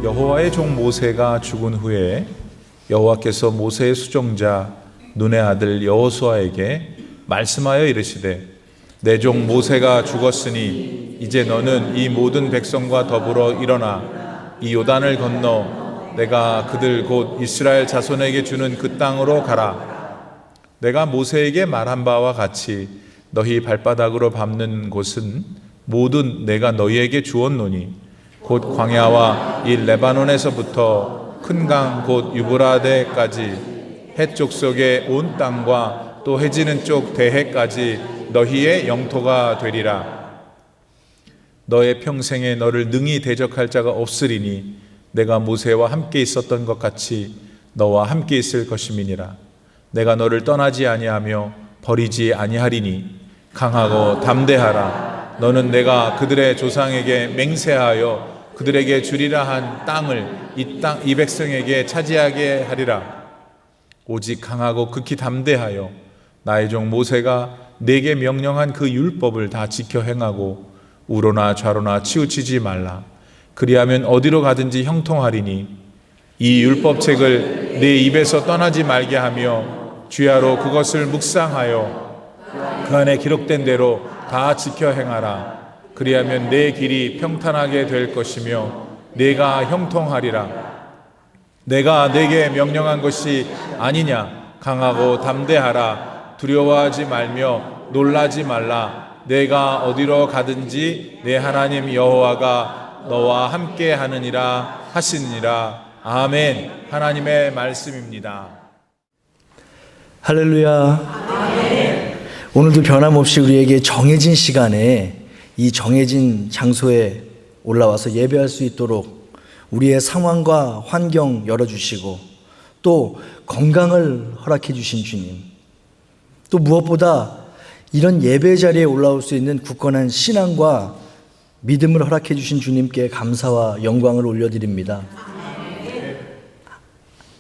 여호와의 종 모세가 죽은 후에 여호와께서 모세의 수종자 눈의 아들 여호수아에게 말씀하여 이르시되 내 종 모세가 죽었으니 이제 너는 이 모든 백성과 더불어 일어나 이 요단을 건너 내가 그들 곧 이스라엘 자손에게 주는 그 땅으로 가라. 내가 모세에게 말한 바와 같이 너희 발바닥으로 밟는 곳은 모든 내가 너희에게 주었노니 곧 광야와 이 레바논에서부터 큰 강 곧 유브라데까지 해쪽 속의 온 땅과 또 해지는 쪽 대해까지 너희의 영토가 되리라. 너의 평생에 너를 능히 대적할 자가 없으리니 내가 모세와 함께 있었던 것 같이 너와 함께 있을 것임이니라. 내가 너를 떠나지 아니하며 버리지 아니하리니 강하고 담대하라. 너는 내가 그들의 조상에게 맹세하여 그들에게 주리라 한 땅을 이 백성에게 차지하게 하리라. 오직 강하고 극히 담대하여 나의 종 모세가 내게 명령한 그 율법을 다 지켜 행하고 우로나 좌로나 치우치지 말라. 그리하면 어디로 가든지 형통하리니 이 율법책을 내 입에서 떠나지 말게 하며 주야로 그것을 묵상하여 그 안에 기록된 대로 다 지켜 행하라. 그리하면 내 길이 평탄하게 될 것이며 내가 형통하리라. 내가 내게 명령한 것이 아니냐. 강하고 담대하라. 두려워하지 말며 놀라지 말라. 내가 어디로 가든지 내 하나님 여호와가 너와 함께 하느니라 하시느니라. 아멘. 하나님의 말씀입니다. 할렐루야. 아멘. 오늘도 변함없이 우리에게 정해진 시간에 이 정해진 장소에 올라와서 예배할 수 있도록 우리의 상황과 환경 열어주시고 또 건강을 허락해 주신 주님, 또 무엇보다 이런 예배 자리에 올라올 수 있는 굳건한 신앙과 믿음을 허락해 주신 주님께 감사와 영광을 올려드립니다.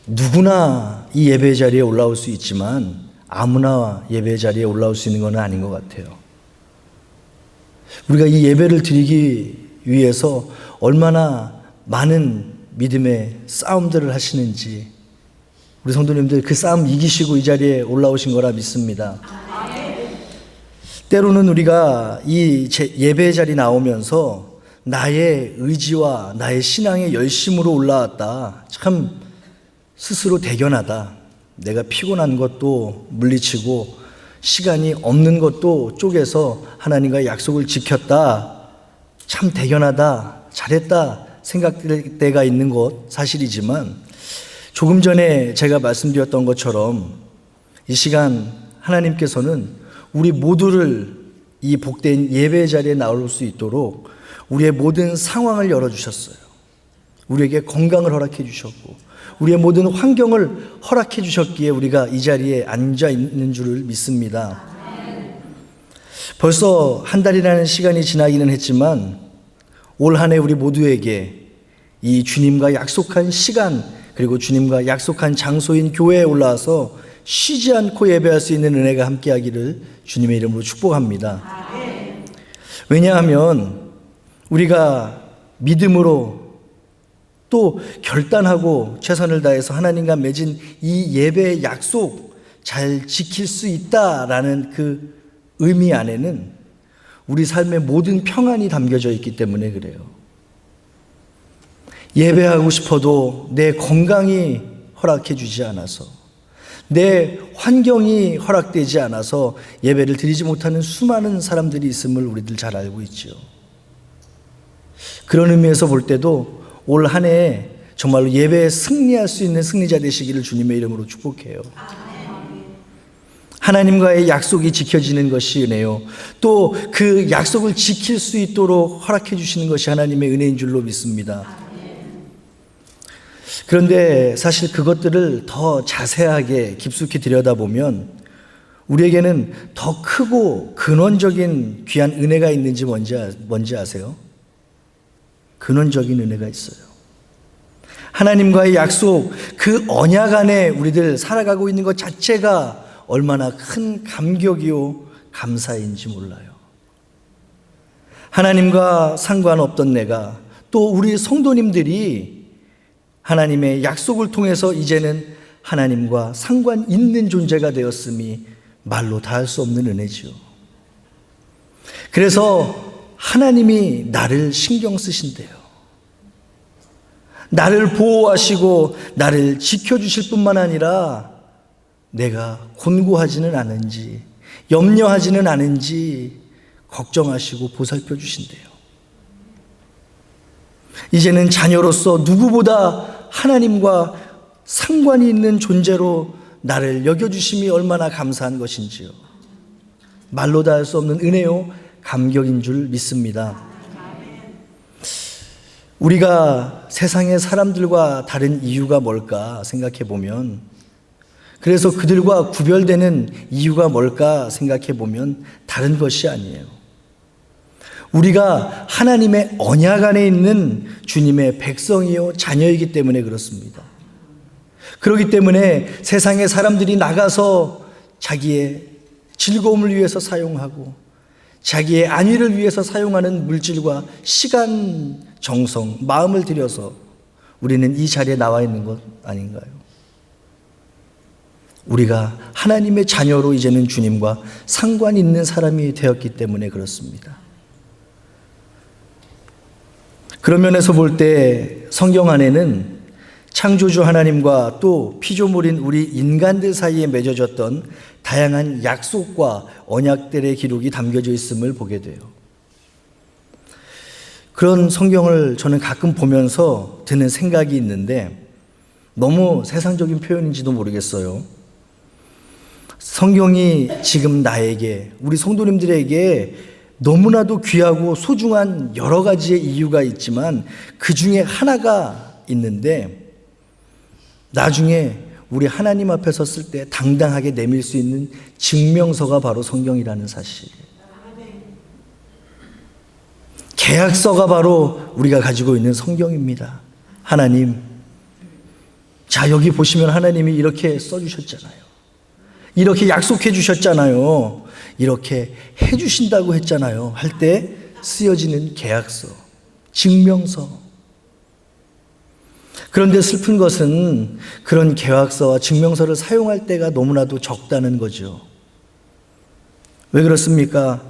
누구나 이 예배 자리에 올라올 수 있지만 아무나 예배 자리에 올라올 수 있는 건 아닌 것 같아요. 우리가 이 예배를 드리기 위해서 얼마나 많은 믿음의 싸움들을 하시는지 우리 성도님들 그 싸움 이기시고 이 자리에 올라오신 거라 믿습니다. 때로는 우리가 이 예배 자리 나오면서 나의 의지와 나의 신앙의 열심으로 올라왔다, 참 스스로 대견하다, 내가 피곤한 것도 물리치고 시간이 없는 것도 쪼개서 하나님과 약속을 지켰다, 참 대견하다, 잘했다 생각될 때가 있는 것 사실이지만 조금 전에 제가 말씀드렸던 것처럼 이 시간 하나님께서는 우리 모두를 이 복된 예배 자리에 나올 수 있도록 우리의 모든 상황을 열어주셨어요. 우리에게 건강을 허락해 주셨고 우리의 모든 환경을 허락해 주셨기에 우리가 이 자리에 앉아 있는 줄을 믿습니다. 벌써 한 달이라는 시간이 지나기는 했지만 올 한 해 우리 모두에게 이 주님과 약속한 시간 그리고 주님과 약속한 장소인 교회에 올라와서 쉬지 않고 예배할 수 있는 은혜가 함께하기를 주님의 이름으로 축복합니다. 왜냐하면 우리가 믿음으로 또 결단하고 최선을 다해서 하나님과 맺은 이 예배의 약속 잘 지킬 수 있다라는 그 의미 안에는 우리 삶의 모든 평안이 담겨져 있기 때문에 그래요. 예배하고 싶어도 내 건강이 허락해 주지 않아서, 내 환경이 허락되지 않아서 예배를 드리지 못하는 수많은 사람들이 있음을 우리들 잘 알고 있죠. 그런 의미에서 볼 때도 올 한 해 정말로 예배에 승리할 수 있는 승리자 되시기를 주님의 이름으로 축복해요. 하나님과의 약속이 지켜지는 것이 은혜요, 또 그 약속을 지킬 수 있도록 허락해 주시는 것이 하나님의 은혜인 줄로 믿습니다. 그런데 사실 그것들을 더 자세하게 깊숙이 들여다보면 우리에게는 더 크고 근원적인 귀한 은혜가 있는지 뭔지 아세요? 근원적인 은혜가 있어요. 하나님과의 약속, 그 언약 안에 우리들 살아가고 있는 것 자체가 얼마나 큰 감격이요 감사인지 몰라요. 하나님과 상관없던 내가, 또 우리 성도님들이 하나님의 약속을 통해서 이제는 하나님과 상관 있는 존재가 되었음이 말로 다 할 수 없는 은혜지요. 그래서 하나님이 나를 신경 쓰신대요. 나를 보호하시고 나를 지켜주실 뿐만 아니라 내가 곤고하지는 않은지, 염려하지는 않은지 걱정하시고 보살펴 주신대요. 이제는 자녀로서 누구보다 하나님과 상관이 있는 존재로 나를 여겨주심이 얼마나 감사한 것인지요. 말로 다 할 수 없는 은혜요 감격인 줄 믿습니다. 우리가 세상의 사람들과 다른 이유가 뭘까 생각해 보면, 그래서 그들과 구별되는 이유가 뭘까 생각해 보면 다른 것이 아니에요. 우리가 하나님의 언약 안에 있는 주님의 백성이요 자녀이기 때문에 그렇습니다. 그렇기 때문에 세상의 사람들이 나가서 자기의 즐거움을 위해서 사용하고 자기의 안위를 위해서 사용하는 물질과 시간, 정성, 마음을 들여서 우리는 이 자리에 나와 있는 것 아닌가요? 우리가 하나님의 자녀로 이제는 주님과 상관 있는 사람이 되었기 때문에 그렇습니다. 그런 면에서 볼 때 성경 안에는 창조주 하나님과 또 피조물인 우리 인간들 사이에 맺어졌던 다양한 약속과 언약들의 기록이 담겨져 있음을 보게 돼요. 그런 성경을 저는 가끔 보면서 드는 생각이 있는데 너무 세상적인 표현인지도 모르겠어요. 성경이 지금 나에게, 우리 성도님들에게 너무나도 귀하고 소중한 여러 가지의 이유가 있지만 그 중에 하나가 있는데 나중에 우리 하나님 앞에 섰을 때 당당하게 내밀 수 있는 증명서가 바로 성경이라는 사실. 계약서가 바로 우리가 가지고 있는 성경입니다. 하나님, 자 여기 보시면 하나님이 이렇게 써주셨잖아요. 이렇게 약속해 주셨잖아요. 이렇게 해 주신다고 했잖아요. 할 때 쓰여지는 계약서, 증명서. 그런데 슬픈 것은 그런 계약서와 증명서를 사용할 때가 너무나도 적다는 거죠. 왜 그렇습니까?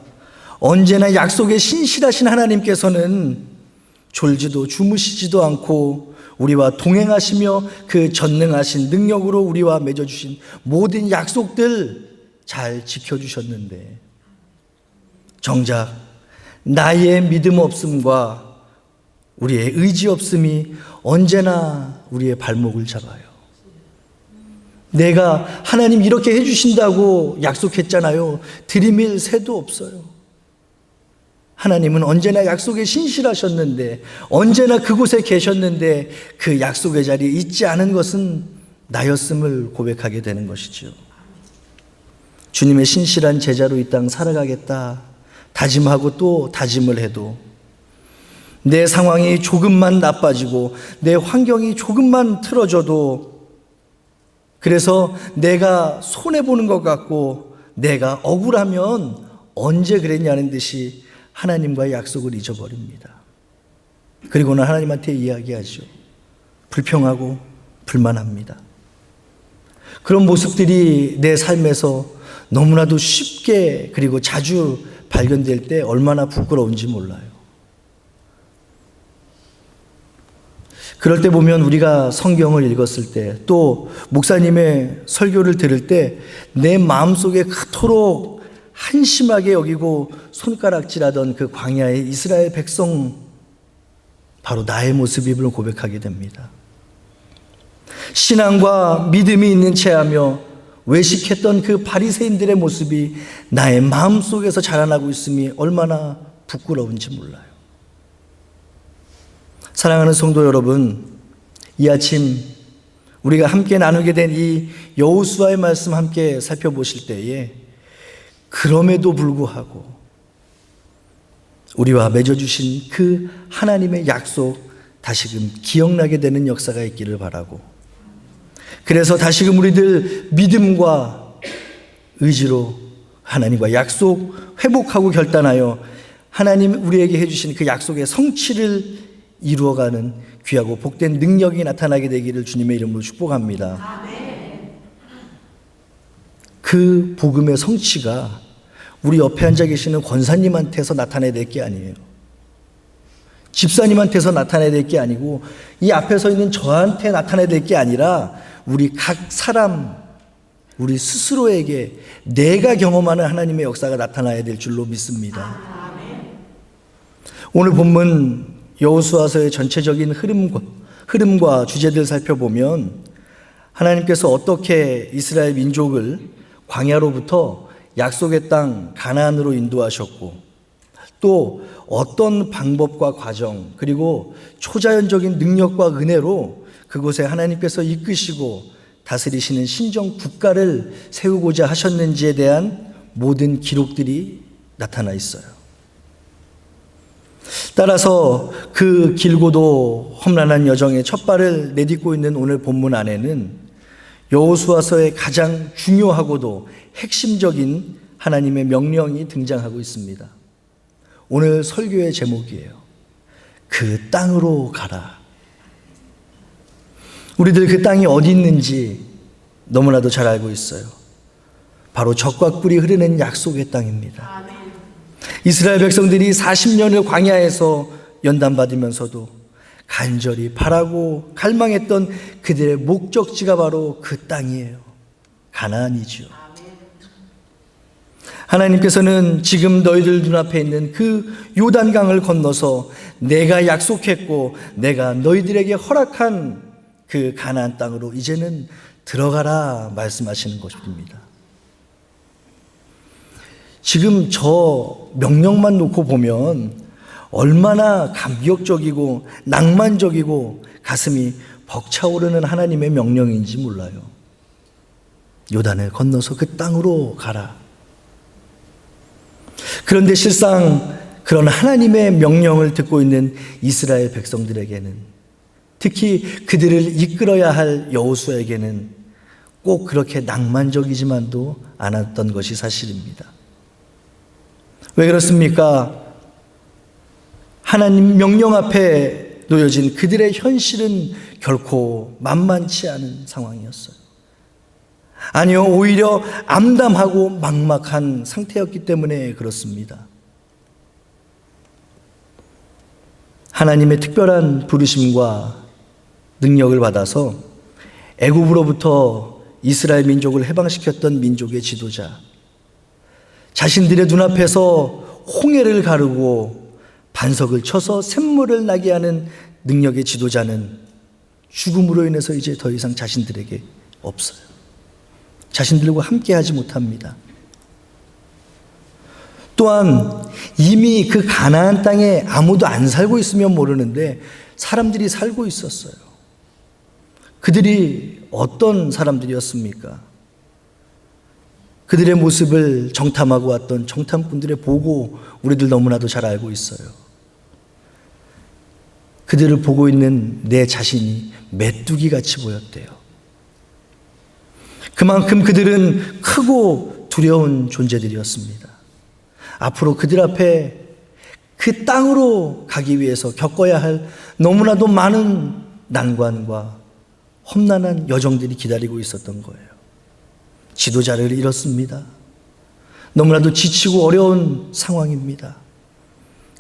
언제나 약속에 신실하신 하나님께서는 졸지도 주무시지도 않고 우리와 동행하시며 그 전능하신 능력으로 우리와 맺어주신 모든 약속들 잘 지켜주셨는데 정작 나의 믿음 없음과 우리의 의지 없음이 언제나 우리의 발목을 잡아요. 내가 하나님 이렇게 해주신다고 약속했잖아요. 들이밀 새도 없어요. 하나님은 언제나 약속에 신실하셨는데 언제나 그곳에 계셨는데 그 약속의 자리에 있지 않은 것은 나였음을 고백하게 되는 것이죠. 주님의 신실한 제자로 이 땅 살아가겠다 다짐하고 또 다짐을 해도 내 상황이 조금만 나빠지고 내 환경이 조금만 틀어져도 그래서 내가 손해보는 것 같고 내가 억울하면 언제 그랬냐는 듯이 하나님과의 약속을 잊어버립니다. 그리고는 하나님한테 이야기하죠. 불평하고 불만합니다. 그런 모습들이 내 삶에서 너무나도 쉽게 그리고 자주 발견될 때 얼마나 부끄러운지 몰라요. 그럴 때 보면 우리가 성경을 읽었을 때 또 목사님의 설교를 들을 때 내 마음속에 그토록 한심하게 여기고 손가락질하던 그 광야의 이스라엘 백성 바로 나의 모습임을 고백하게 됩니다. 신앙과 믿음이 있는 채하며 외식했던 그 바리새인들의 모습이 나의 마음속에서 자라나고 있음이 얼마나 부끄러운지 몰라요. 사랑하는 성도 여러분, 이 아침 우리가 함께 나누게 된 이 여호수아의 말씀 함께 살펴보실 때에 그럼에도 불구하고 우리와 맺어주신 그 하나님의 약속 다시금 기억나게 되는 역사가 있기를 바라고, 그래서 다시금 우리들 믿음과 의지로 하나님과 약속 회복하고 결단하여 하나님 우리에게 해주신 그 약속의 성취를 이루어가는 귀하고 복된 능력이 나타나게 되기를 주님의 이름으로 축복합니다. 그 복음의 성취가 우리 옆에 앉아 계시는 권사님한테서 나타나야 될 게 아니에요. 집사님한테서 나타나야 될 게 아니고 이 앞에 서 있는 저한테 나타나야 될 게 아니라 우리 각 사람, 우리 스스로에게 내가 경험하는 하나님의 역사가 나타나야 될 줄로 믿습니다. 오늘 본문 여호수아서의 전체적인 흐름과 주제들 살펴보면 하나님께서 어떻게 이스라엘 민족을 광야로부터 약속의 땅 가나안으로 인도하셨고 또 어떤 방법과 과정 그리고 초자연적인 능력과 은혜로 그곳에 하나님께서 이끄시고 다스리시는 신정 국가를 세우고자 하셨는지에 대한 모든 기록들이 나타나 있어요. 따라서 그 길고도 험난한 여정의 첫 발을 내딛고 있는 오늘 본문 안에는 여호수아서의 가장 중요하고도 핵심적인 하나님의 명령이 등장하고 있습니다. 오늘 설교의 제목이에요. 그 땅으로 가라. 우리들 그 땅이 어디 있는지 너무나도 잘 알고 있어요. 바로 젖과 꿀이 흐르는 약속의 땅입니다. 이스라엘 백성들이 40년을 광야에서 연단받으면서도 간절히 바라고 갈망했던 그들의 목적지가 바로 그 땅이에요. 가나안이죠. 하나님께서는 지금 너희들 눈앞에 있는 그 요단강을 건너서 내가 약속했고 내가 너희들에게 허락한 그 가나안 땅으로 이제는 들어가라 말씀하시는 것입니다. 지금 저 명령만 놓고 보면 얼마나 감격적이고 낭만적이고 가슴이 벅차오르는 하나님의 명령인지 몰라요. 요단을 건너서 그 땅으로 가라. 그런데 실상 그런 하나님의 명령을 듣고 있는 이스라엘 백성들에게는 특히 그들을 이끌어야 할 여호수아에게는 꼭 그렇게 낭만적이지만도 않았던 것이 사실입니다. 왜 그렇습니까? 하나님 명령 앞에 놓여진 그들의 현실은 결코 만만치 않은 상황이었어요. 아니요, 오히려 암담하고 막막한 상태였기 때문에 그렇습니다. 하나님의 특별한 부르심과 능력을 받아서 애굽으로부터 이스라엘 민족을 해방시켰던 민족의 지도자, 자신들의 눈앞에서 홍해를 가르고 반석을 쳐서 샘물을 나게 하는 능력의 지도자는 죽음으로 인해서 이제 더 이상 자신들에게 없어요. 자신들과 함께 하지 못합니다. 또한 이미 그 가나안 땅에 아무도 안 살고 있으면 모르는데 사람들이 살고 있었어요. 그들이 어떤 사람들이었습니까? 그들의 모습을 정탐하고 왔던 정탐꾼들의 보고 우리들 너무나도 잘 알고 있어요. 그들을 보고 있는 내 자신이 메뚜기같이 보였대요. 그만큼 그들은 크고 두려운 존재들이었습니다. 앞으로 그들 앞에 그 땅으로 가기 위해서 겪어야 할 너무나도 많은 난관과 험난한 여정들이 기다리고 있었던 거예요. 지도자를 잃었습니다. 너무나도 지치고 어려운 상황입니다.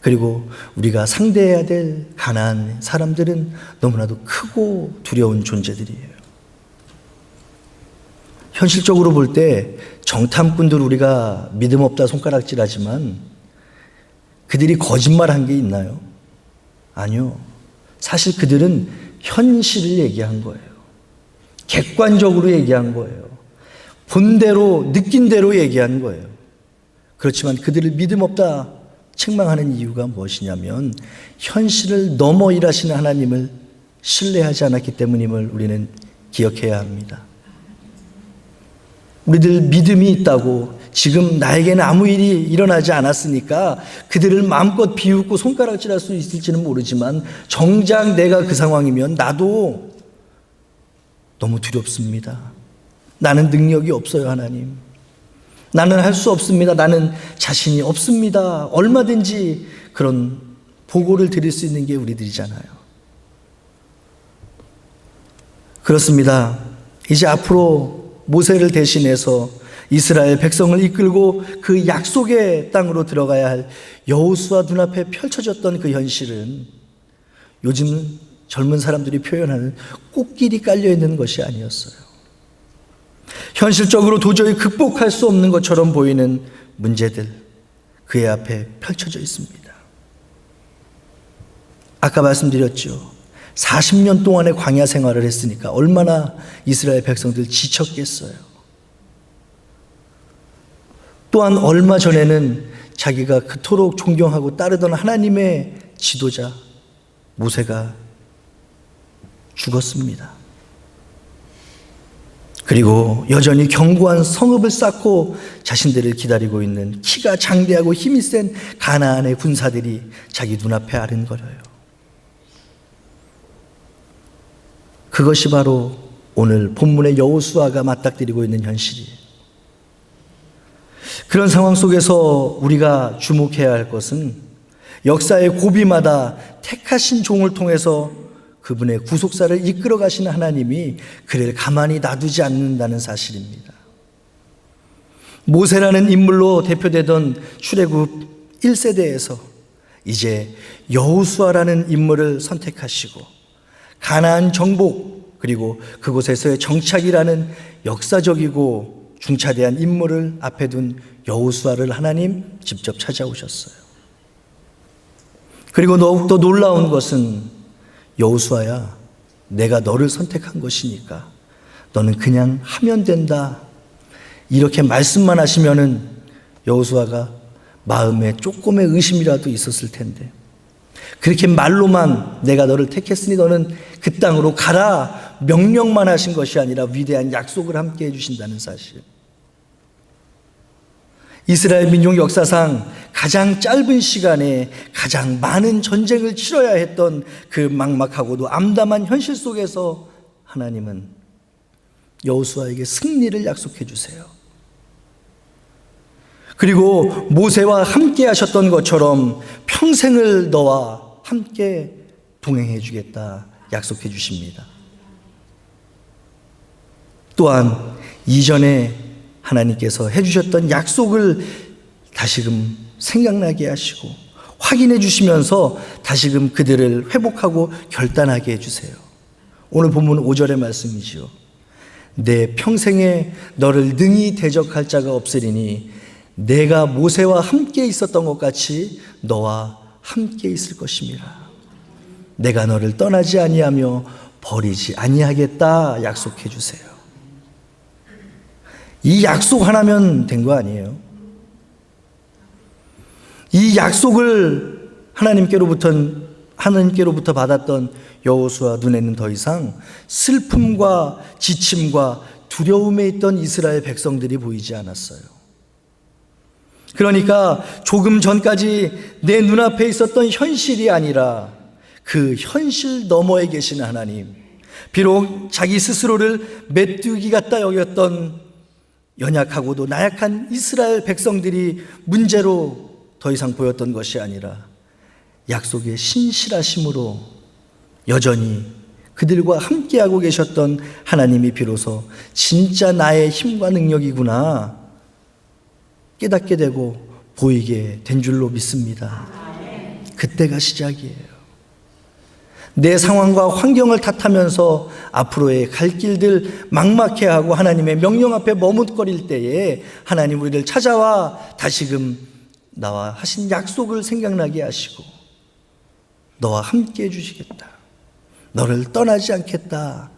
그리고 우리가 상대해야 될 가나안 사람들은 너무나도 크고 두려운 존재들이에요. 현실적으로 볼 때 정탐꾼들 우리가 믿음 없다 손가락질하지만 그들이 거짓말한 게 있나요? 아니요. 사실 그들은 현실을 얘기한 거예요. 객관적으로 얘기한 거예요. 본 대로 느낀 대로 얘기한 거예요. 그렇지만 그들을 믿음 없다 책망하는 이유가 무엇이냐면 현실을 넘어 일하시는 하나님을 신뢰하지 않았기 때문임을 우리는 기억해야 합니다. 우리들 믿음이 있다고 지금 나에게는 아무 일이 일어나지 않았으니까 그들을 마음껏 비웃고 손가락질할 수 있을지는 모르지만 정작 내가 그 상황이면 나도 너무 두렵습니다. 나는 능력이 없어요, 하나님. 나는 할 수 없습니다. 나는 자신이 없습니다. 얼마든지 그런 보고를 드릴 수 있는 게 우리들이잖아요. 그렇습니다. 이제 앞으로 모세를 대신해서 이스라엘 백성을 이끌고 그 약속의 땅으로 들어가야 할 여호수아 눈앞에 펼쳐졌던 그 현실은 요즘 젊은 사람들이 표현하는 꽃길이 깔려있는 것이 아니었어요. 현실적으로 도저히 극복할 수 없는 것처럼 보이는 문제들, 그의 앞에 펼쳐져 있습니다. 아까 말씀드렸죠. 40년 동안의 광야 생활을 했으니까 얼마나 이스라엘 백성들 지쳤겠어요. 또한 얼마 전에는 자기가 그토록 존경하고 따르던 하나님의 지도자 모세가 죽었습니다. 그리고 여전히 견고한 성읍을 쌓고 자신들을 기다리고 있는 키가 장대하고 힘이 센 가나안의 군사들이 자기 눈앞에 아른거려요. 그것이 바로 오늘 본문의 여호수아가 맞닥뜨리고 있는 현실이에요. 그런 상황 속에서 우리가 주목해야 할 것은 역사의 고비마다 택하신 종을 통해서 그분의 구속사를 이끌어 가시는 하나님이 그를 가만히 놔두지 않는다는 사실입니다. 모세라는 인물로 대표되던 출애굽 1세대에서 이제 여호수아라는 인물을 선택하시고 가나안 정복 그리고 그곳에서의 정착이라는 역사적이고 중차대한 인물을 앞에 둔 여호수아를 하나님 직접 찾아오셨어요. 그리고 더욱더 놀라운 것은 여호수아야, 내가 너를 선택한 것이니까 너는 그냥 하면 된다. 이렇게 말씀만 하시면은 여호수아가 마음에 조금의 의심이라도 있었을 텐데 그렇게 말로만 내가 너를 택했으니 너는 그 땅으로 가라 명령만 하신 것이 아니라 위대한 약속을 함께 해주신다는 사실. 이스라엘 민족 역사상 가장 짧은 시간에 가장 많은 전쟁을 치러야 했던 그 막막하고도 암담한 현실 속에서 하나님은 여호수아에게 승리를 약속해 주세요. 그리고 모세와 함께 하셨던 것처럼 평생을 너와 함께 동행해 주겠다 약속해 주십니다. 또한 이전에 하나님께서 해주셨던 약속을 다시금 생각나게 하시고 확인해 주시면서 다시금 그들을 회복하고 결단하게 해주세요. 오늘 본문 5절의 말씀이지요. 내 평생에 너를 능히 대적할 자가 없으리니 내가 모세와 함께 있었던 것 같이 너와 함께 있을 것임이라. 내가 너를 떠나지 아니하며 버리지 아니하겠다 약속해 주세요. 이 약속 하나면 된 거 아니에요. 이 약속을 하나님께로부터 받았던 여호수아 눈에는 더 이상 슬픔과 지침과 두려움에 있던 이스라엘 백성들이 보이지 않았어요. 그러니까 조금 전까지 내 눈앞에 있었던 현실이 아니라 그 현실 너머에 계신 하나님, 비록 자기 스스로를 메뚜기 같다 여겼던 연약하고도 나약한 이스라엘 백성들이 문제로 더 이상 보였던 것이 아니라 약속의 신실하심으로 여전히 그들과 함께하고 계셨던 하나님이 비로소 진짜 나의 힘과 능력이구나 깨닫게 되고 보이게 된 줄로 믿습니다. 그때가 시작이에요. 내 상황과 환경을 탓하면서 앞으로의 갈 길들 막막해하고 하나님의 명령 앞에 머뭇거릴 때에 하나님 우리를 찾아와 다시금 나와 하신 약속을 생각나게 하시고 너와 함께 해주시겠다, 너를 떠나지 않겠다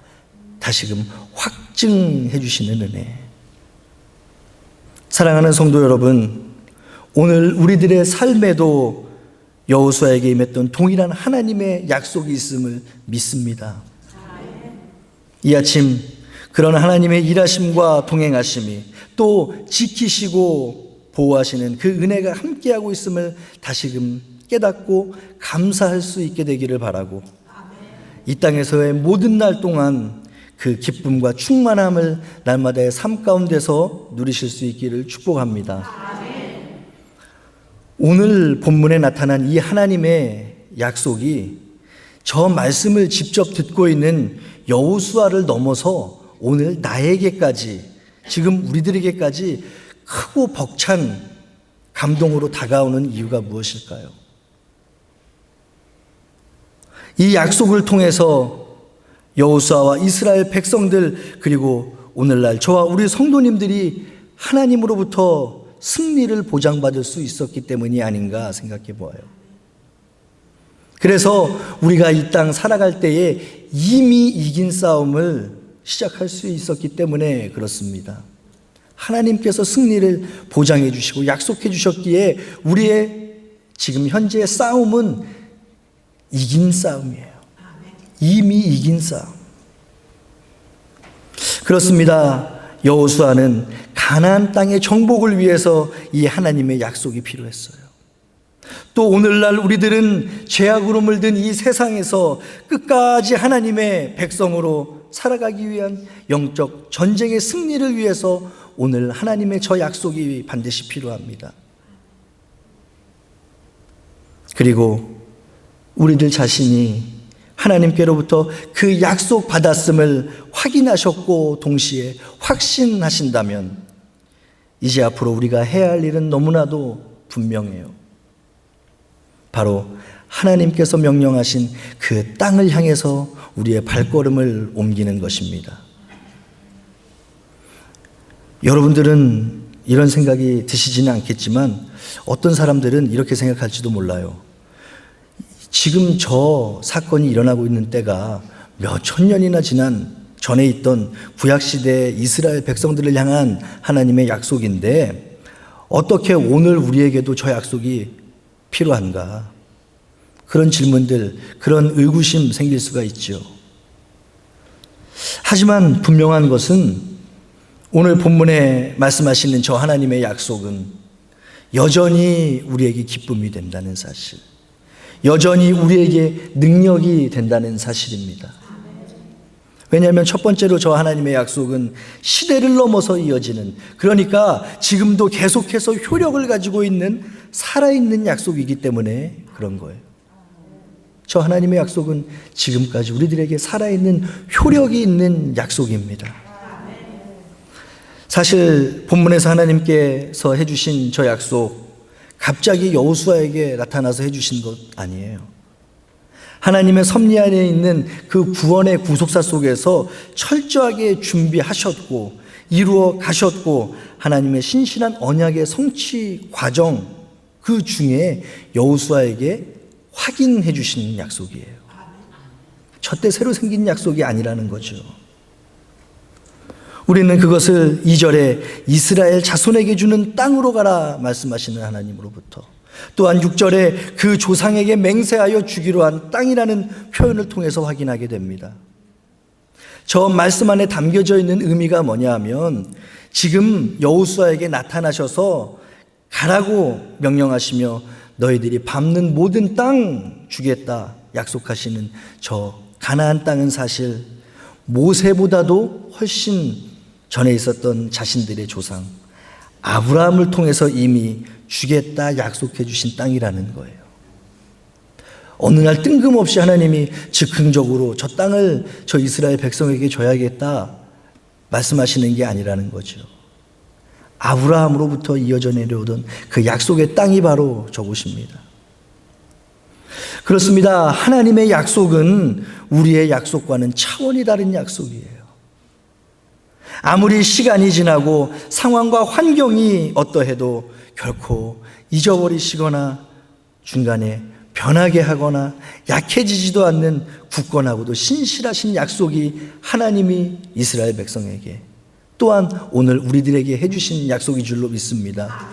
다시금 확증해 주시는 은혜. 사랑하는 성도 여러분, 오늘 우리들의 삶에도 여호수아에게 임했던 동일한 하나님의 약속이 있음을 믿습니다. 이 아침 그런 하나님의 일하심과 동행하심이 또 지키시고 보호하시는 그 은혜가 함께하고 있음을 다시금 깨닫고 감사할 수 있게 되기를 바라고 이 땅에서의 모든 날 동안 그 기쁨과 충만함을 날마다의 삶 가운데서 누리실 수 있기를 축복합니다. 오늘 본문에 나타난 이 하나님의 약속이 저 말씀을 직접 듣고 있는 여호수아를 넘어서 오늘 나에게까지, 지금 우리들에게까지 크고 벅찬 감동으로 다가오는 이유가 무엇일까요? 이 약속을 통해서 여호수아와 이스라엘 백성들, 그리고 오늘날 저와 우리 성도님들이 하나님으로부터 승리를 보장받을 수 있었기 때문이 아닌가 생각해 보아요. 그래서 우리가 이 땅 살아갈 때에 이미 이긴 싸움을 시작할 수 있었기 때문에 그렇습니다. 하나님께서 승리를 보장해 주시고 약속해 주셨기에 우리의 지금 현재의 싸움은 이긴 싸움이에요. 이미 이긴 싸움. 그렇습니다. 여호수아는 가나안 땅의 정복을 위해서 이 하나님의 약속이 필요했어요. 또 오늘날 우리들은 죄악으로 물든 이 세상에서 끝까지 하나님의 백성으로 살아가기 위한 영적 전쟁의 승리를 위해서 오늘 하나님의 저 약속이 반드시 필요합니다. 그리고 우리들 자신이 하나님께로부터 그 약속 받았음을 확인하셨고 동시에 확신하신다면 이제 앞으로 우리가 해야 할 일은 너무나도 분명해요. 바로 하나님께서 명령하신 그 땅을 향해서 우리의 발걸음을 옮기는 것입니다. 여러분들은 이런 생각이 드시지는 않겠지만 어떤 사람들은 이렇게 생각할지도 몰라요. 지금 저 사건이 일어나고 있는 때가 몇 천 년이나 지난 전에 있던 구약시대 이스라엘 백성들을 향한 하나님의 약속인데 어떻게 오늘 우리에게도 저 약속이 필요한가? 그런 질문들, 그런 의구심 생길 수가 있죠. 하지만 분명한 것은 오늘 본문에 말씀하시는 저 하나님의 약속은 여전히 우리에게 기쁨이 된다는 사실, 여전히 우리에게 능력이 된다는 사실입니다. 왜냐하면 첫 번째로 저 하나님의 약속은 시대를 넘어서 이어지는, 그러니까 지금도 계속해서 효력을 가지고 있는 살아있는 약속이기 때문에 그런 거예요. 저 하나님의 약속은 지금까지 우리들에게 살아있는 효력이 있는 약속입니다. 사실 본문에서 하나님께서 해주신 저 약속, 갑자기 여호수아에게 나타나서 해주신 것 아니에요. 하나님의 섭리 안에 있는 그 구원의 구속사 속에서 철저하게 준비하셨고 이루어 가셨고 하나님의 신실한 언약의 성취 과정 그 중에 여호수아에게 확인해 주신 약속이에요. 저때 새로 생긴 약속이 아니라는 거죠. 우리는 그것을 2절에 이스라엘 자손에게 주는 땅으로 가라 말씀하시는 하나님으로부터, 또한 6절에 그 조상에게 맹세하여 주기로 한 땅이라는 표현을 통해서 확인하게 됩니다. 저 말씀 안에 담겨져 있는 의미가 뭐냐 하면 지금 여호수아에게 나타나셔서 가라고 명령하시며 너희들이 밟는 모든 땅 주겠다 약속하시는 저 가나안 땅은 사실 모세보다도 훨씬 전에 있었던 자신들의 조상 아브라함을 통해서 이미 주겠다 약속해 주신 땅이라는 거예요. 어느 날 뜬금없이 하나님이 즉흥적으로 저 땅을 저 이스라엘 백성에게 줘야겠다 말씀하시는 게 아니라는 거죠. 아브라함으로부터 이어져 내려오던 그 약속의 땅이 바로 저곳입니다. 그렇습니다. 하나님의 약속은 우리의 약속과는 차원이 다른 약속이에요. 아무리 시간이 지나고 상황과 환경이 어떠해도 결코 잊어버리시거나 중간에 변하게 하거나 약해지지도 않는 굳건하고도 신실하신 약속이 하나님이 이스라엘 백성에게 또한 오늘 우리들에게 해주신 약속인 줄로 믿습니다.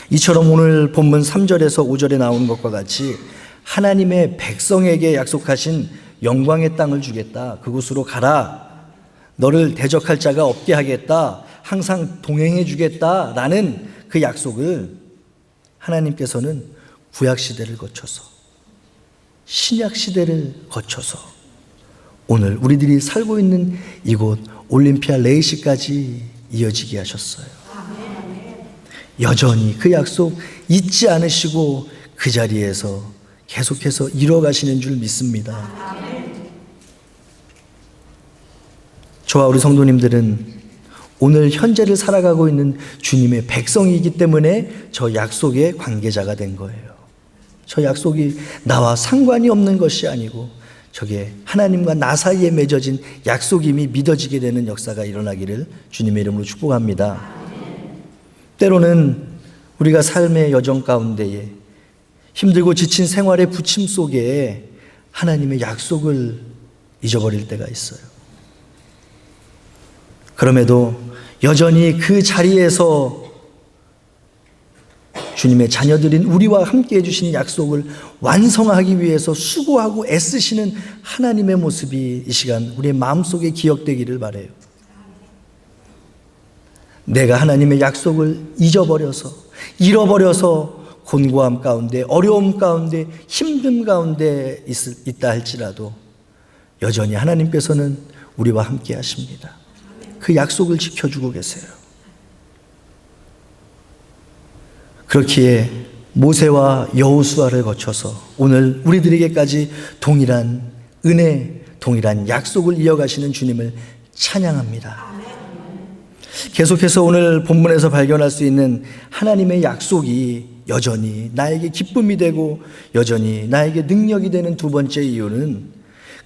이처럼 오늘 본문 3절에서 5절에 나오는 것과 같이 하나님의 백성에게 약속하신 영광의 땅을 주겠다. 그곳으로 가라. 너를 대적할 자가 없게 하겠다. 항상 동행해 주겠다. 라는 그 약속을 하나님께서는 구약시대를 거쳐서 신약시대를 거쳐서 오늘 우리들이 살고 있는 이곳 올림피아 레이시까지 이어지게 하셨어요. 여전히 그 약속 잊지 않으시고 그 자리에서 계속해서 이뤄가시는 줄 믿습니다. 저와 우리 성도님들은 오늘 현재를 살아가고 있는 주님의 백성이기 때문에 저 약속의 관계자가 된 거예요. 저 약속이 나와 상관이 없는 것이 아니고 저게 하나님과 나 사이에 맺어진 약속임이 믿어지게 되는 역사가 일어나기를 주님의 이름으로 축복합니다. 때로는 우리가 삶의 여정 가운데에 힘들고 지친 생활의 부침 속에 하나님의 약속을 잊어버릴 때가 있어요. 그럼에도 여전히 그 자리에서 주님의 자녀들인 우리와 함께 해주신 약속을 완성하기 위해서 수고하고 애쓰시는 하나님의 모습이 이 시간 우리의 마음속에 기억되기를 바라요. 내가 하나님의 약속을 잃어버려서 곤고함 가운데, 어려움 가운데, 힘듦 가운데 있다 할지라도 여전히 하나님께서는 우리와 함께 하십니다. 그 약속을 지켜주고 계세요. 그렇기에 모세와 여호수아를 거쳐서 오늘 우리들에게까지 동일한 은혜, 동일한 약속을 이어가시는 주님을 찬양합니다. 계속해서 오늘 본문에서 발견할 수 있는 하나님의 약속이 여전히 나에게 기쁨이 되고 여전히 나에게 능력이 되는 두 번째 이유는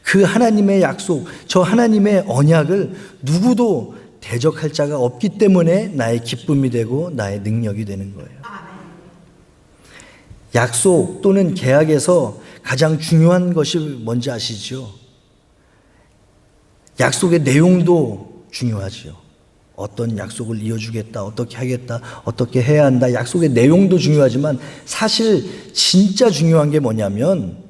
그 하나님의 약속, 저 하나님의 언약을 누구도 대적할 자가 없기 때문에 나의 기쁨이 되고 나의 능력이 되는 거예요. 약속 또는 계약에서 가장 중요한 것이 뭔지 아시죠? 약속의 내용도 중요하죠. 어떤 약속을 이어주겠다, 어떻게 하겠다, 어떻게 해야 한다. 약속의 내용도 중요하지만 사실 진짜 중요한 게 뭐냐면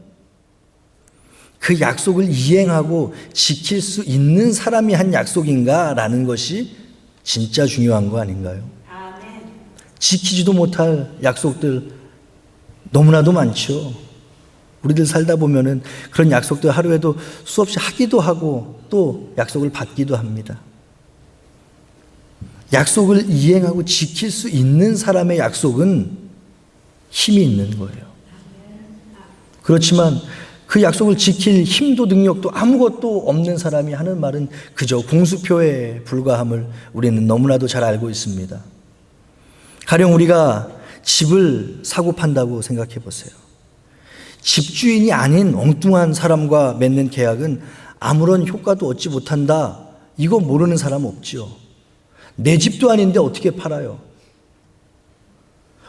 그 약속을 이행하고 지킬 수 있는 사람이 한 약속인가라는 것이 진짜 중요한 거 아닌가요? 지키지도 못할 약속들 너무나도 많죠. 우리들 살다 보면은 그런 약속들 하루에도 수없이 하기도 하고 또 약속을 받기도 합니다. 약속을 이행하고 지킬 수 있는 사람의 약속은 힘이 있는 거예요. 그렇지만 그 약속을 지킬 힘도 능력도 아무것도 없는 사람이 하는 말은 그저 공수표에 불과함을 우리는 너무나도 잘 알고 있습니다. 가령 우리가 집을 사고 판다고 생각해 보세요. 집주인이 아닌 엉뚱한 사람과 맺는 계약은 아무런 효과도 얻지 못한다. 이거 모르는 사람 없죠. 내 집도 아닌데 어떻게 팔아요?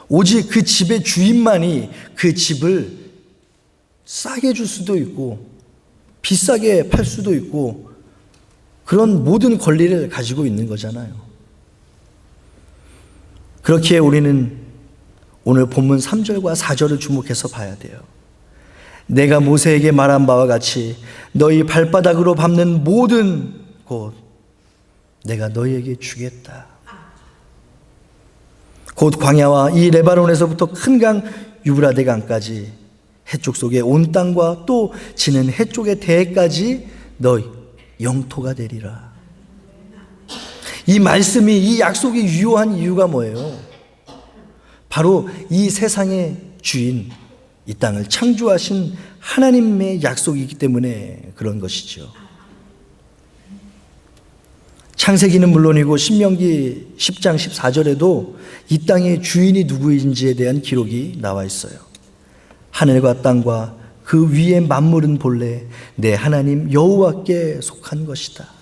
오직 그 집의 주인만이 그 집을 싸게 줄 수도 있고 비싸게 팔 수도 있고 그런 모든 권리를 가지고 있는 거잖아요. 그렇기에 우리는 오늘 본문 3절과 4절을 주목해서 봐야 돼요. 내가 모세에게 말한 바와 같이 너희 발바닥으로 밟는 모든 곳 내가 너희에게 주겠다. 곧 광야와 이 레바논에서부터 큰 강 유브라데 강까지 해쪽 속의 온 땅과 또 지는 해쪽의 대까지 너희 영토가 되리라. 이 말씀이 이 약속이 유효한 이유가 뭐예요? 바로 이 세상의 주인, 이 땅을 창조하신 하나님의 약속이기 때문에 그런 것이죠. 창세기는 물론이고 신명기 10장 14절에도 이 땅의 주인이 누구인지에 대한 기록이 나와 있어요. 하늘과 땅과 그 위의 만물은 본래 내 하나님 여호와께 속한 것이다.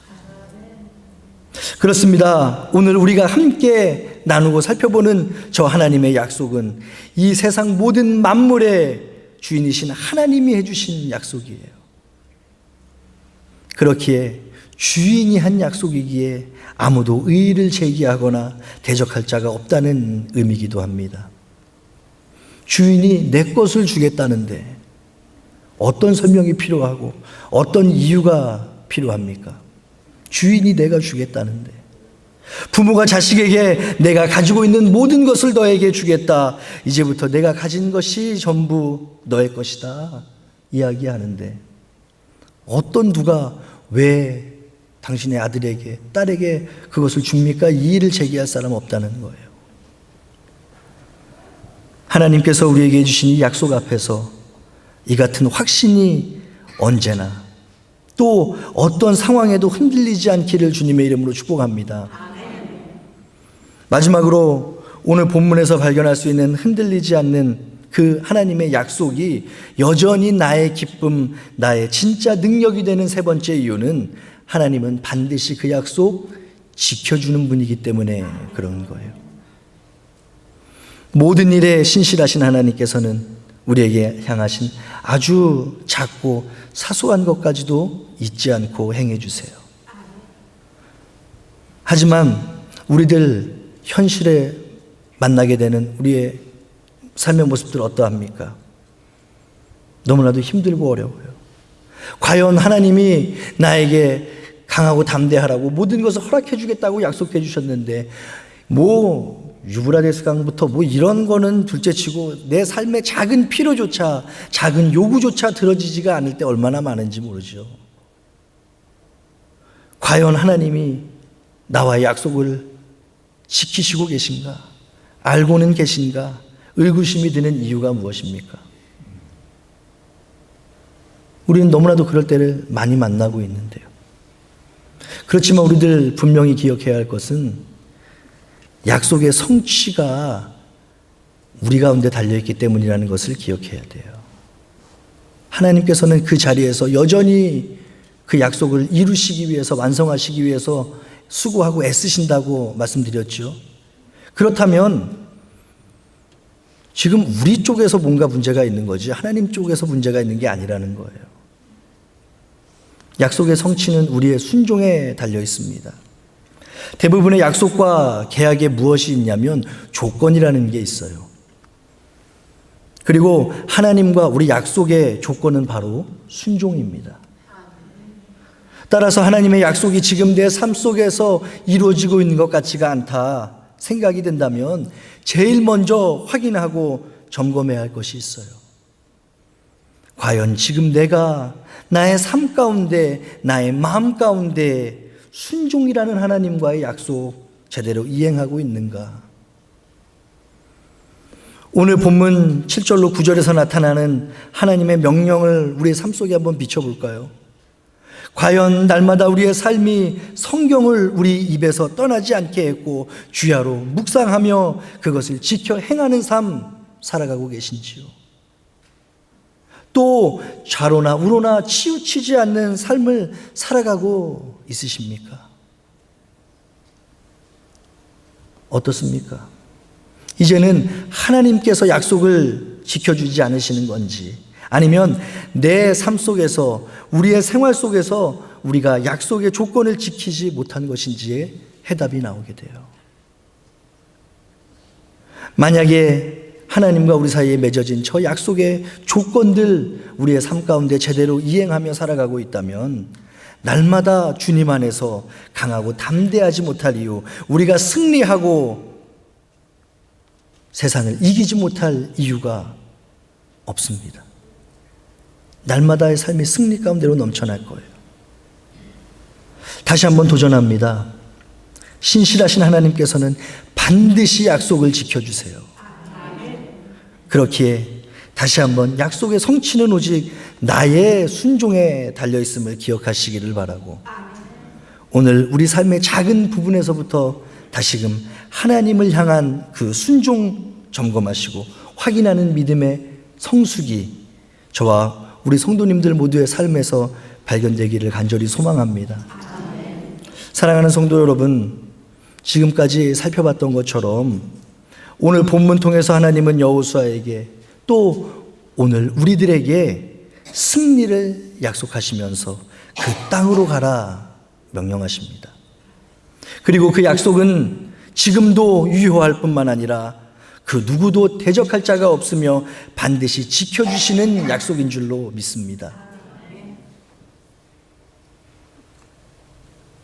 그렇습니다. 오늘 우리가 함께 나누고 살펴보는 저 하나님의 약속은 이 세상 모든 만물의 주인이신 하나님이 해주신 약속이에요. 그렇기에 주인이 한 약속이기에 아무도 의의를 제기하거나 대적할 자가 없다는 의미이기도 합니다. 주인이 내 것을 주겠다는데 어떤 설명이 필요하고 어떤 이유가 필요합니까? 주인이 내가 주겠다는데, 부모가 자식에게 내가 가지고 있는 모든 것을 너에게 주겠다, 이제부터 내가 가진 것이 전부 너의 것이다 이야기하는데 어떤 누가 왜 당신의 아들에게 딸에게 그것을 줍니까? 이의를 제기할 사람 없다는 거예요. 하나님께서 우리에게 주신 이 약속 앞에서 이 같은 확신이 언제나 또 어떤 상황에도 흔들리지 않기를 주님의 이름으로 축복합니다. 마지막으로 오늘 본문에서 발견할 수 있는 흔들리지 않는 그 하나님의 약속이 여전히 나의 기쁨, 나의 진짜 능력이 되는 세 번째 이유는 하나님은 반드시 그 약속 지켜주는 분이기 때문에 그런 거예요. 모든 일에 신실하신 하나님께서는 우리에게 향하신 아주 작고 사소한 것까지도 잊지 않고 행해 주세요. 하지만 우리들 현실에 만나게 되는 우리의 삶의 모습들 어떠합니까? 너무나도 힘들고 어려워요. 과연 하나님이 나에게 강하고 담대하라고 모든 것을 허락해 주겠다고 약속해 주셨는데 유브라데스 강부터 이런 거는 둘째치고 내 삶의 작은 필요조차, 작은 요구조차 들어지지가 않을 때 얼마나 많은지 모르죠. 과연 하나님이 나와의 약속을 지키시고 계신가? 알고는 계신가? 의구심이 드는 이유가 무엇입니까? 우리는 너무나도 그럴 때를 많이 만나고 있는데요. 그렇지만 우리들 분명히 기억해야 할 것은 약속의 성취가 우리 가운데 달려있기 때문이라는 것을 기억해야 돼요. 하나님께서는 그 자리에서 여전히 그 약속을 이루시기 위해서, 완성하시기 위해서 수고하고 애쓰신다고 말씀드렸죠. 그렇다면 지금 우리 쪽에서 뭔가 문제가 있는 거지 하나님 쪽에서 문제가 있는 게 아니라는 거예요. 약속의 성취는 우리의 순종에 달려 있습니다. 대부분의 약속과 계약에 무엇이 있냐면 조건이라는 게 있어요. 그리고 하나님과 우리 약속의 조건은 바로 순종입니다. 따라서 하나님의 약속이 지금 내 삶 속에서 이루어지고 있는 것 같지가 않다 생각이 된다면 제일 먼저 확인하고 점검해야 할 것이 있어요. 과연 지금 내가 나의 삶 가운데, 나의 마음 가운데 순종이라는 하나님과의 약속 제대로 이행하고 있는가? 오늘 본문 7절로 9절에서 나타나는 하나님의 명령을 우리의 삶 속에 한번 비춰볼까요? 과연 날마다 우리의 삶이 성경을 우리 입에서 떠나지 않게 했고 주야로 묵상하며 그것을 지켜 행하는 삶 살아가고 계신지요? 또 좌로나 우로나 치우치지 않는 삶을 살아가고 있으십니까? 어떻습니까? 이제는 하나님께서 약속을 지켜주지 않으시는 건지 아니면 내 삶 속에서 우리의 생활 속에서 우리가 약속의 조건을 지키지 못한 것인지에 해답이 나오게 돼요. 만약에 하나님과 우리 사이에 맺어진 저 약속의 조건들 우리의 삶 가운데 제대로 이행하며 살아가고 있다면 날마다 주님 안에서 강하고 담대하지 못할 이유, 우리가 승리하고 세상을 이기지 못할 이유가 없습니다. 날마다의 삶이 승리 가운데로 넘쳐날 거예요. 다시 한번 도전합니다. 신실하신 하나님께서는 반드시 약속을 지켜주세요. 그렇기에 다시 한번 약속의 성취는 오직 나의 순종에 달려있음을 기억하시기를 바라고 오늘 우리 삶의 작은 부분에서부터 다시금 하나님을 향한 그 순종 점검하시고 확인하는 믿음의 성숙이 저와 우리 성도님들 모두의 삶에서 발견되기를 간절히 소망합니다. 사랑하는 성도 여러분, 지금까지 살펴봤던 것처럼 오늘 본문 통해서 하나님은 여호수아에게 또 오늘 우리들에게 승리를 약속하시면서 그 땅으로 가라 명령하십니다. 그리고 그 약속은 지금도 유효할 뿐만 아니라 그 누구도 대적할 자가 없으며 반드시 지켜주시는 약속인 줄로 믿습니다.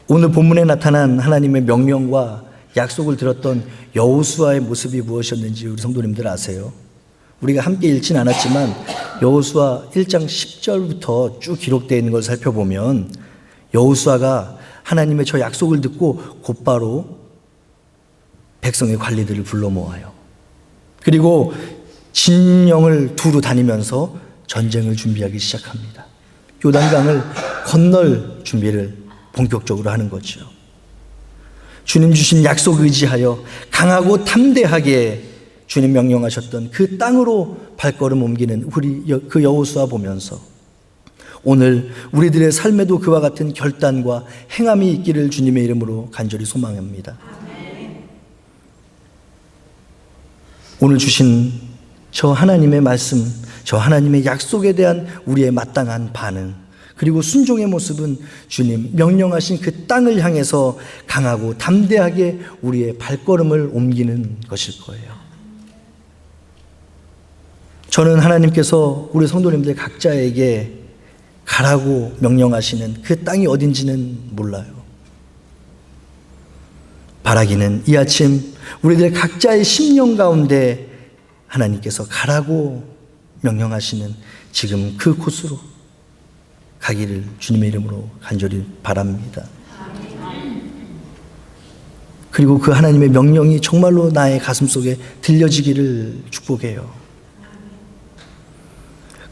오늘 본문에 나타난 하나님의 명령과 약속을 들었던 여호수아의 모습이 무엇이었는지 우리 성도님들 아세요? 우리가 함께 읽진 않았지만 여호수아 1장 10절부터 쭉 기록되어 있는 걸 살펴보면 여호수아가 하나님의 저 약속을 듣고 곧바로 백성의 관리들을 불러 모아요. 그리고 진영을 두루 다니면서 전쟁을 준비하기 시작합니다. 요단강을 건널 준비를 본격적으로 하는 거죠. 주님 주신 약속 의지하여 강하고 담대하게 주님 명령하셨던 그 땅으로 발걸음 옮기는 그 여호수아 보면서 오늘 우리들의 삶에도 그와 같은 결단과 행함이 있기를 주님의 이름으로 간절히 소망합니다. 오늘 주신 저 하나님의 말씀, 저 하나님의 약속에 대한 우리의 마땅한 반응, 그리고 순종의 모습은 주님 명령하신 그 땅을 향해서 강하고 담대하게 우리의 발걸음을 옮기는 것일 거예요. 저는 하나님께서 우리 성도님들 각자에게 가라고 명령하시는 그 땅이 어딘지는 몰라요. 바라기는 이 아침 우리들 각자의 심령 가운데 하나님께서 가라고 명령하시는 지금 그 곳으로 가기를 주님의 이름으로 간절히 바랍니다. 그리고 그 하나님의 명령이 정말로 나의 가슴속에 들려지기를 축복해요.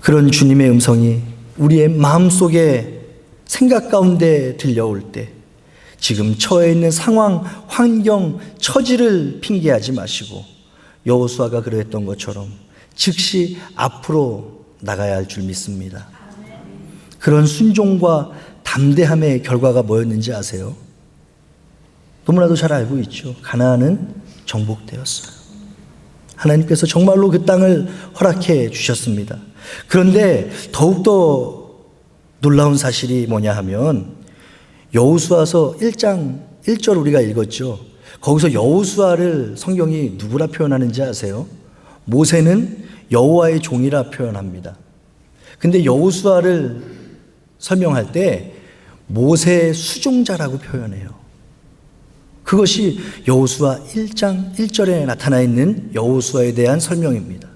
그런 주님의 음성이 우리의 마음속에 생각 가운데 들려올 때 지금 처해 있는 상황, 환경, 처지를 핑계하지 마시고 여호수아가 그랬던 것처럼 즉시 앞으로 나가야 할 줄 믿습니다. 그런 순종과 담대함의 결과가 뭐였는지 아세요? 너무나도 잘 알고 있죠. 가나안은 정복되었어요. 하나님께서 정말로 그 땅을 허락해 주셨습니다. 그런데 더욱더 놀라운 사실이 뭐냐 하면 여호수아서 1장 1절 우리가 읽었죠. 거기서 여호수아를 성경이 누구라 표현하는지 아세요? 모세는 여호와의 종이라 표현합니다. 근데 여호수아를 설명할 때 모세의 수종자라고 표현해요. 그것이 여호수아 1장 1절에 나타나 있는 여호수아에 대한 설명입니다.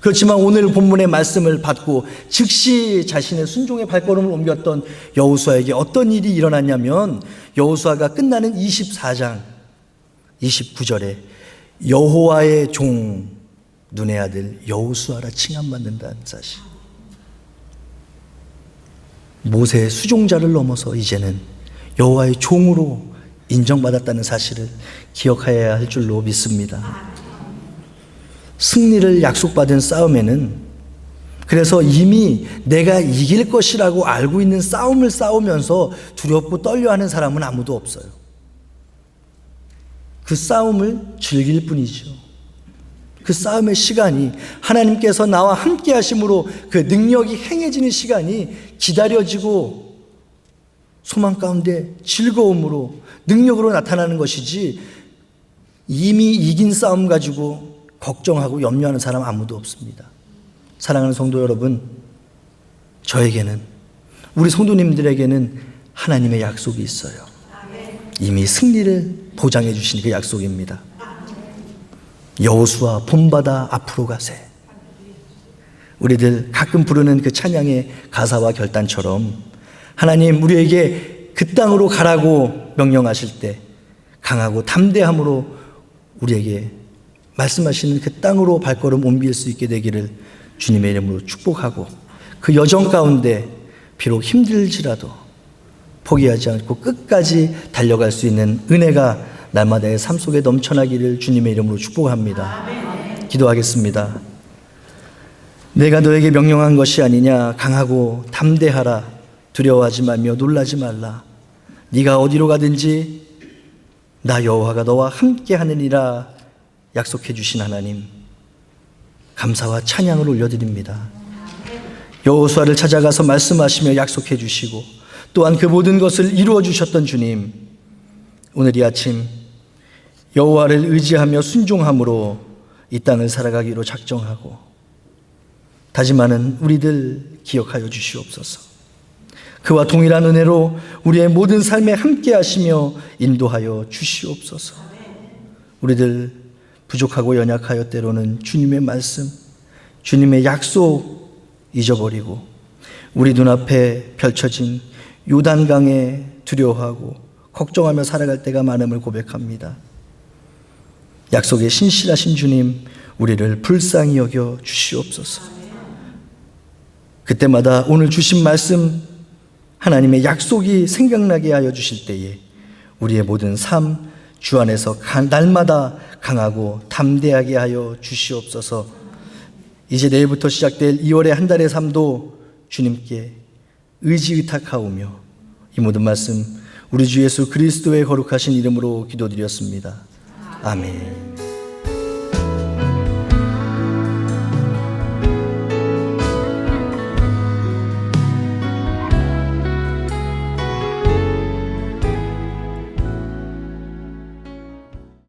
그렇지만 오늘 본문의 말씀을 받고 즉시 자신의 순종의 발걸음을 옮겼던 여호수아에게 어떤 일이 일어났냐면 여호수아가 끝나는 24장 29절에 여호와의 종 눈의 아들 여호수아라 칭함받는다는 사실. 모세의 수종자를 넘어서 이제는 여호와의 종으로 인정받았다는 사실을 기억해야 할 줄로 믿습니다. 승리를 약속받은 싸움에는 그래서 이미 내가 이길 것이라고 알고 있는 싸움을 싸우면서 두렵고 떨려하는 사람은 아무도 없어요. 그 싸움을 즐길 뿐이죠. 그 싸움의 시간이 하나님께서 나와 함께 하심으로 그 능력이 행해지는 시간이 기다려지고 소망 가운데 즐거움으로 능력으로 나타나는 것이지 이미 이긴 싸움 가지고 걱정하고 염려하는 사람 아무도 없습니다. 사랑하는 성도 여러분, 저에게는 우리 성도님들에게는 하나님의 약속이 있어요. 이미 승리를 보장해 주신 그 약속입니다. 여호수아 본받아 앞으로 가세. 우리들 가끔 부르는 그 찬양의 가사와 결단처럼 하나님 우리에게 그 땅으로 가라고 명령하실 때 강하고 담대함으로 우리에게 말씀하시는 그 땅으로 발걸음 옮길 수 있게 되기를 주님의 이름으로 축복하고 그 여정 가운데 비록 힘들지라도 포기하지 않고 끝까지 달려갈 수 있는 은혜가 날마다의 삶 속에 넘쳐나기를 주님의 이름으로 축복합니다. 기도하겠습니다. 내가 너에게 명령한 것이 아니냐. 강하고 담대하라. 두려워하지 말며 놀라지 말라. 네가 어디로 가든지 나 여호와가 너와 함께 하느니라 약속해 주신 하나님, 감사와 찬양을 올려드립니다. 여호수아를 찾아가서 말씀하시며 약속해 주시고 또한 그 모든 것을 이루어 주셨던 주님, 오늘 이 아침 여호와를 의지하며 순종함으로 이 땅을 살아가기로 작정하고 다짐하는 우리들 기억하여 주시옵소서. 그와 동일한 은혜로 우리의 모든 삶에 함께 하시며 인도하여 주시옵소서. 우리들 부족하고 연약하여 때로는 주님의 말씀, 주님의 약속 잊어버리고 우리 눈앞에 펼쳐진 요단강에 두려워하고 걱정하며 살아갈 때가 많음을 고백합니다. 약속에 신실하신 주님, 우리를 불쌍히 여겨 주시옵소서. 그때마다 오늘 주신 말씀, 하나님의 약속이 생각나게 하여 주실 때에 우리의 모든 삶 주 안에서 날마다 강하고 담대하게 하여 주시옵소서. 이제 내일부터 시작될 2월의 한 달의 삶도 주님께 의지 의탁하오며 이 모든 말씀 우리 주 예수 그리스도의 거룩하신 이름으로 기도드렸습니다. 아멘.